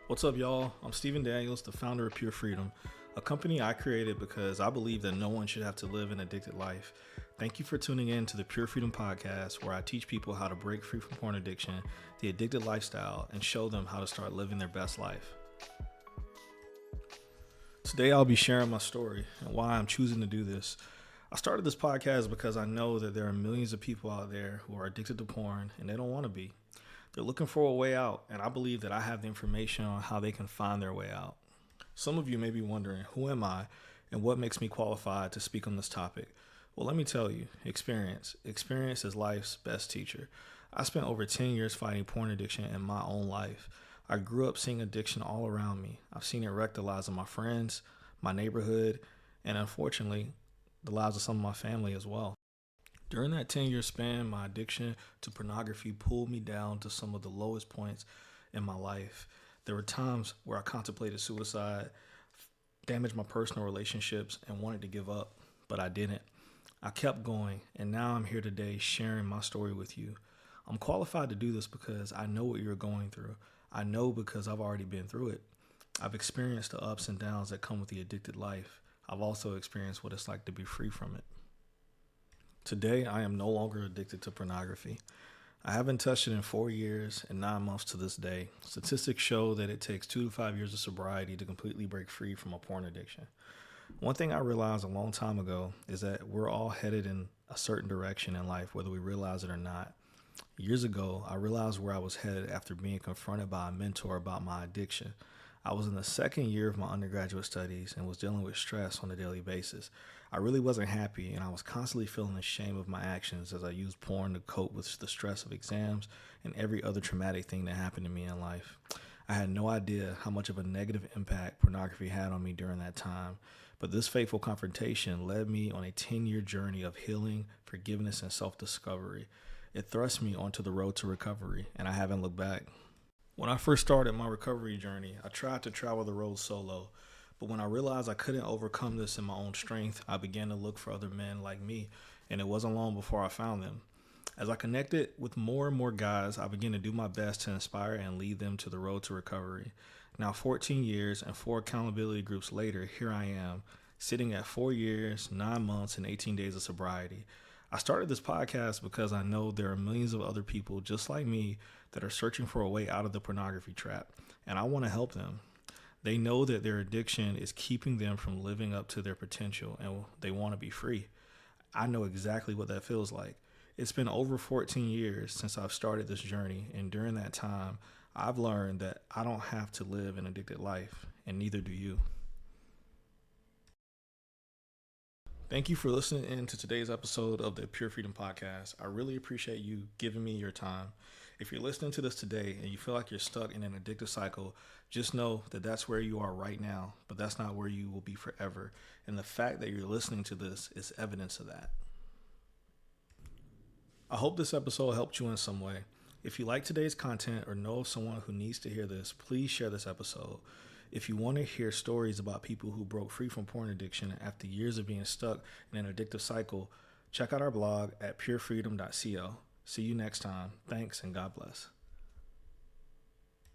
What's up, y'all? I'm Stephen Daniels, the founder of PureFreedom, a company I created because I believe that no one should have to live an addicted life. Thank you for tuning in to the PureFreedom podcast, where I teach people how to break free from porn addiction, the addicted lifestyle, and show them how to start living their best life. Today, I'll be sharing my story and why I'm choosing to do this. I started this podcast because I know that there are millions of people out there who are addicted to porn and they don't want to be. They're looking for a way out, and I believe that I have the information on how they can find their way out. Some of you may be wondering, who am I and what makes me qualified to speak on this topic? Well, let me tell you, experience. Experience is life's best teacher. I spent over 10 years fighting porn addiction in my own life. I grew up seeing addiction all around me. I've seen it wreck the lives of my friends, my neighborhood, and unfortunately, the lives of some of my family as well. During that 10-year span, my addiction to pornography pulled me down to some of the lowest points in my life. There were times where I contemplated suicide, damaged my personal relationships, and wanted to give up, but I didn't. I kept going, and now I'm here today sharing my story with you. I'm qualified to do this because I know what you're going through. I know because I've already been through it. I've experienced the ups and downs that come with the addicted life. I've also experienced what it's like to be free from it. Today, I am no longer addicted to pornography. I haven't touched it in 4 years and 9 months to this day. Statistics show that it takes 2 to 5 years of sobriety to completely break free from a porn addiction. One thing I realized a long time ago is that we're all headed in a certain direction in life, whether we realize it or not. Years ago, I realized where I was headed after being confronted by a mentor about my addiction. I was in the second year of my undergraduate studies and was dealing with stress on a daily basis. I really wasn't happy, and I was constantly feeling the shame of my actions as I used porn to cope with the stress of exams and every other traumatic thing that happened to me in life. I had no idea how much of a negative impact pornography had on me during that time, but this fateful confrontation led me on a 10-year journey of healing, forgiveness, and self-discovery. It thrust me onto the road to recovery, and I haven't looked back. When I first started my recovery journey, I tried to travel the road solo, but when I realized I couldn't overcome this in my own strength, I began to look for other men like me, and it wasn't long before I found them. As I connected with more and more guys, I began to do my best to inspire and lead them to the road to recovery. Now, 14 years and 4 accountability groups later, here I am, sitting at 4 years, 9 months, and 18 days of sobriety. I started this podcast because I know there are millions of other people just like me that are searching for a way out of the pornography trap, and I want to help them. They know that their addiction is keeping them from living up to their potential, and they want to be free. I know exactly what that feels like. It's been over 14 years since I've started this journey, and during that time, I've learned that I don't have to live an addicted life, and neither do you. Thank you for listening in to today's episode of the Pure Freedom Podcast. I really appreciate you giving me your time. If you're listening to this today and you feel like you're stuck in an addictive cycle, just know that that's where you are right now, but that's not where you will be forever. And the fact that you're listening to this is evidence of that. I hope this episode helped you in some way. If you like today's content or know of someone who needs to hear this, please share this episode. If you want to hear stories about people who broke free from porn addiction after years of being stuck in an addictive cycle, check out our blog at purefreedom.co. See you next time. Thanks and God bless.